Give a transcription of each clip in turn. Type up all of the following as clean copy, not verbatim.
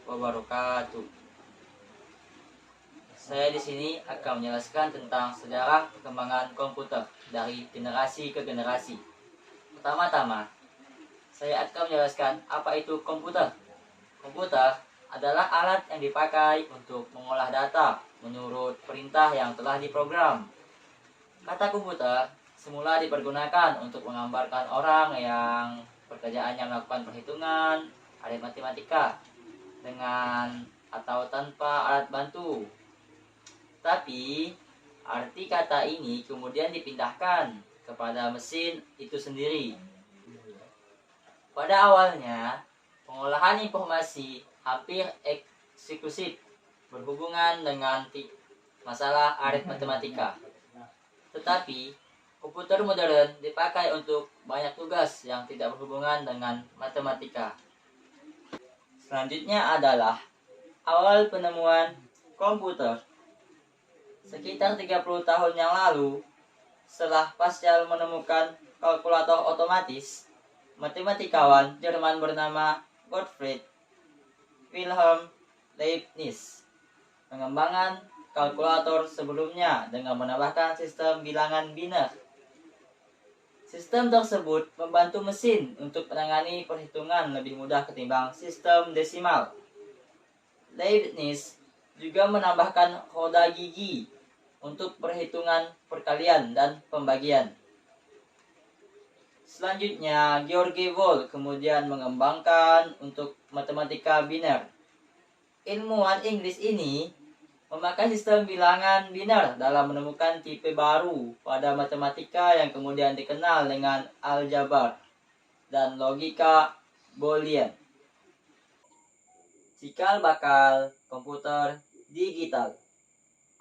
wabarakatuh. Saya di sini akan menjelaskan tentang sejarah perkembangan komputer dari generasi ke generasi. Pertama-tama, saya akan menjelaskan apa itu komputer. Komputer adalah alat yang dipakai untuk mengolah data menurut perintah yang telah diprogram. Kata komputer semula dipergunakan untuk menggambarkan orang yang pekerjaannya melakukan perhitungan, aritmatika, dengan atau tanpa alat bantu. Tapi, arti kata ini kemudian dipindahkan kepada mesin itu sendiri. Pada awalnya, pengolahan informasi hampir eksklusif berhubungan dengan masalah aritmatika. Tetapi, komputer modern dipakai untuk banyak tugas yang tidak berhubungan dengan matematika. Selanjutnya adalah awal penemuan komputer. Sekitar 30 tahun yang lalu, setelah Pascal menemukan kalkulator otomatis, matematikawan Jerman bernama Gottfried Wilhelm Leibniz mengembangkan kalkulator sebelumnya dengan menambahkan sistem bilangan biner. Sistem tersebut membantu mesin untuk menangani perhitungan lebih mudah ketimbang sistem desimal. Leibniz juga menambahkan roda gigi untuk perhitungan perkalian dan pembagian. Selanjutnya, George Boole kemudian mengembangkan untuk matematika biner. Ilmuwan Inggris ini memakai sistem bilangan biner dalam menemukan tipe baru pada matematika yang kemudian dikenal dengan aljabar dan logika Boolean. Cikal bakal komputer digital.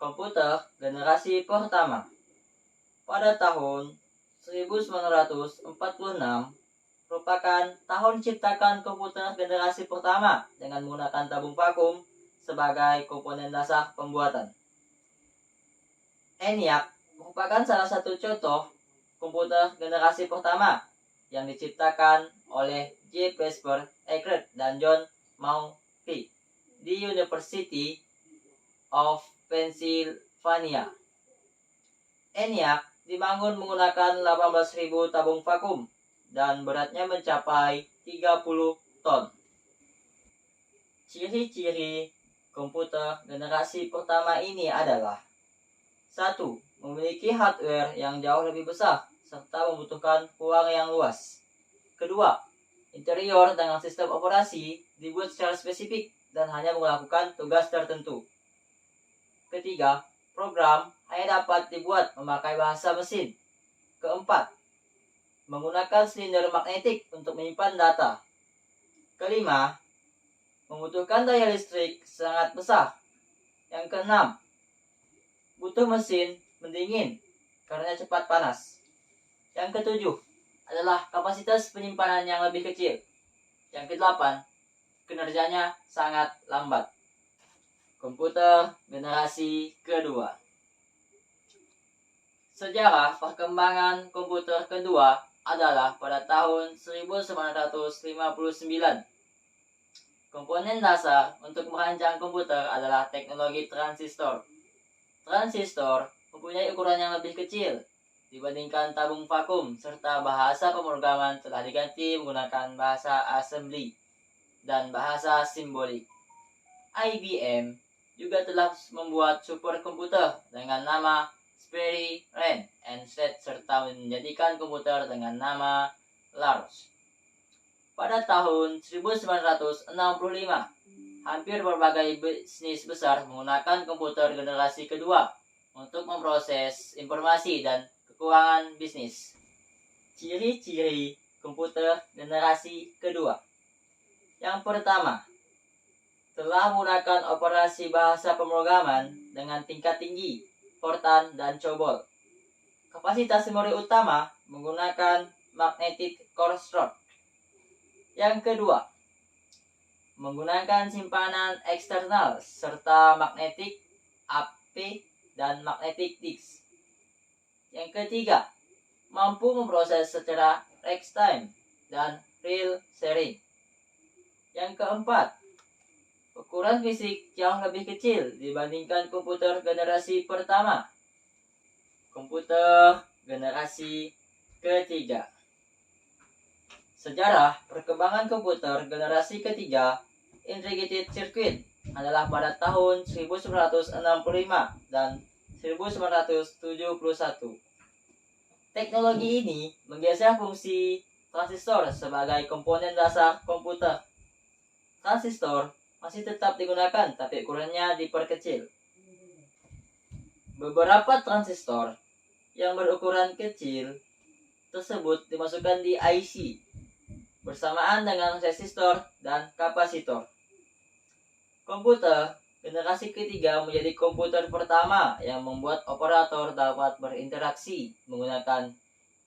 Komputer generasi pertama. Pada tahun 1946 merupakan tahun ciptakan komputer generasi pertama dengan menggunakan tabung vakum sebagai komponen dasar pembuatan. ENIAC merupakan salah satu contoh komputer generasi pertama yang diciptakan oleh J. Presper Eckert dan John Maury di University of Pennsylvania. ENIAC dibangun menggunakan 18.000 tabung vakum dan beratnya mencapai 30 ton. Ciri-ciri komputer generasi pertama ini adalah 1. Memiliki hardware yang jauh lebih besar serta membutuhkan ruang yang luas. 2. Interior dengan sistem operasi dibuat secara spesifik dan hanya melakukan tugas tertentu. 3. Program hanya dapat dibuat memakai bahasa mesin. 4. Menggunakan silinder magnetik untuk menyimpan data. 5. Membutuhkan daya listrik sangat besar. Yang 6. Butuh mesin pendingin karena cepat panas. Yang 7. Adalah kapasitas penyimpanan yang lebih kecil. Yang 8. Kinerjanya sangat lambat. Komputer generasi kedua. Sejarah perkembangan komputer kedua adalah pada tahun 1959. Komponen dasar untuk merancang komputer adalah teknologi transistor. Transistor mempunyai ukuran yang lebih kecil dibandingkan tabung vakum, serta bahasa pemrograman telah diganti menggunakan bahasa assembly dan bahasa simbolik. IBM juga telah membuat superkomputer dengan nama Sperry Rand and Sled serta menjadikan komputer dengan nama Large. Pada tahun 1965, hampir berbagai bisnis besar menggunakan komputer generasi kedua untuk memproses informasi dan keuangan bisnis. Ciri-ciri komputer generasi kedua. Yang pertama, telah menggunakan operasi bahasa pemrograman dengan tingkat tinggi, Fortran dan COBOL. Kapasitas memori utama menggunakan magnetic core slot. Yang kedua, menggunakan simpanan eksternal serta magnetic AP dan magnetic disk. Yang ketiga, mampu memproses secara real time dan real sharing. Yang keempat, Ukuran fisik jauh lebih kecil dibandingkan komputer generasi pertama. Komputer generasi ketiga. Sejarah perkembangan komputer generasi ketiga integrated circuit adalah pada tahun 1965 dan 1971. Teknologi ini menggeser fungsi transistor sebagai komponen dasar komputer. Transistor masih tetap digunakan, tapi ukurannya diperkecil. Beberapa transistor yang berukuran kecil tersebut dimasukkan di IC bersamaan dengan resistor dan kapasitor. Komputer generasi ketiga menjadi komputer pertama yang membuat operator dapat berinteraksi menggunakan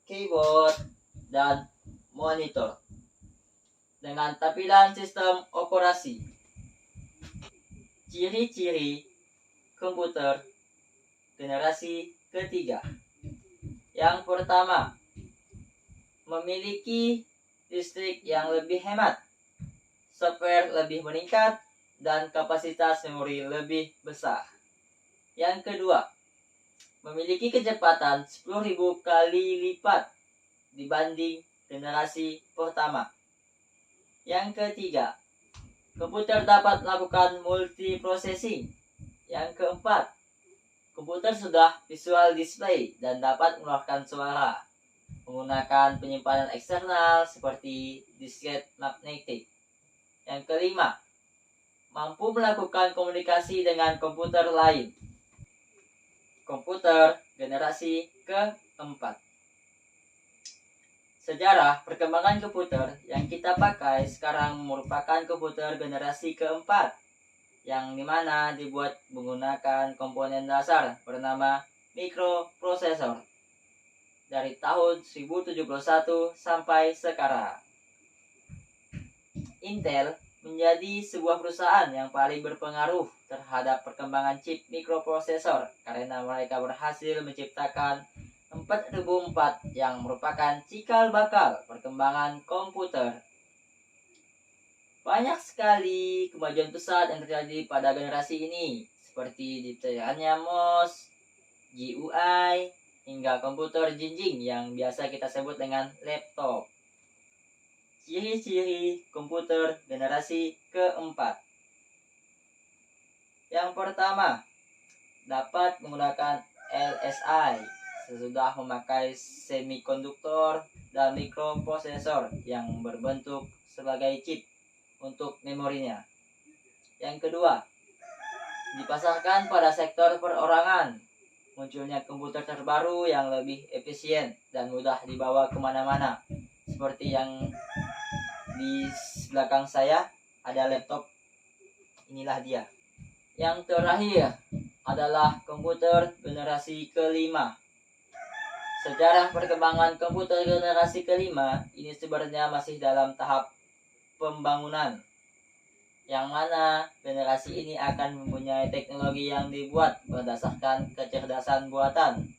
keyboard dan monitor dengan tampilan sistem operasi. Ciri-ciri komputer generasi ketiga. Yang pertama, memiliki listrik yang lebih hemat, software lebih meningkat, dan kapasitas memori lebih besar. Yang kedua, memiliki kecepatan 10.000 kali lipat dibanding generasi pertama. Yang ketiga, komputer dapat melakukan multiprocessing. Yang keempat, komputer sudah visual display dan dapat mengeluarkan suara menggunakan penyimpanan eksternal seperti disket magnetik. Yang kelima, mampu melakukan komunikasi dengan komputer lain. Komputer generasi keempat. Sejarah perkembangan komputer yang kita pakai sekarang merupakan komputer generasi keempat, yang dimana dibuat menggunakan komponen dasar bernama mikroprosesor dari tahun 1071 sampai sekarang. Intel menjadi sebuah perusahaan yang paling berpengaruh terhadap perkembangan chip mikroprosesor karena mereka berhasil menciptakan 4004 yang merupakan cikal bakal perkembangan komputer. Banyak sekali kemajuan pesat yang terjadi pada generasi ini, seperti dipeliharaannya mouse, GUI, hingga komputer jinjing yang biasa kita sebut dengan laptop. Ciri-ciri komputer generasi keempat. Yang pertama, dapat menggunakan LSI sesudah memakai semikonduktor dan mikroprosesor yang berbentuk sebagai chip untuk memorinya. Yang kedua, dipasarkan pada sektor perorangan. Munculnya komputer terbaru yang lebih efisien dan mudah dibawa kemana-mana. Seperti yang di belakang saya ada laptop, inilah dia. Yang terakhir adalah komputer generasi kelima. Sejarah perkembangan komputer generasi kelima ini sebenarnya masih dalam tahap pembangunan, yang mana generasi ini akan mempunyai teknologi yang dibuat berdasarkan kecerdasan buatan.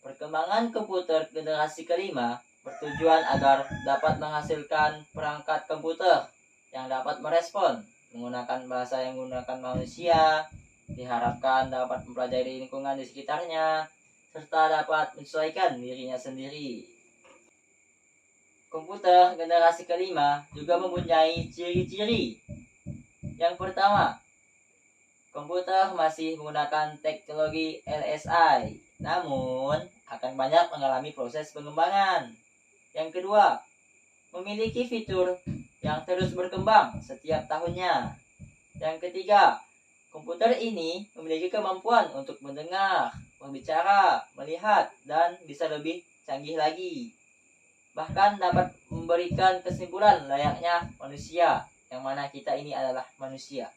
Perkembangan komputer generasi kelima bertujuan agar dapat menghasilkan perangkat komputer yang dapat merespon menggunakan bahasa yang menggunakan manusia, diharapkan dapat mempelajari lingkungan di sekitarnya, serta dapat menyesuaikan dirinya sendiri. Komputer generasi kelima juga mempunyai ciri-ciri. Yang pertama, komputer masih menggunakan teknologi LSI, namun akan banyak mengalami proses pengembangan. Yang kedua, memiliki fitur yang terus berkembang setiap tahunnya. Yang ketiga, komputer ini memiliki kemampuan untuk mendengar, berbicara, melihat, dan bisa lebih canggih lagi. Bahkan dapat memberikan kesimpulan layaknya manusia, yang mana kita ini adalah manusia.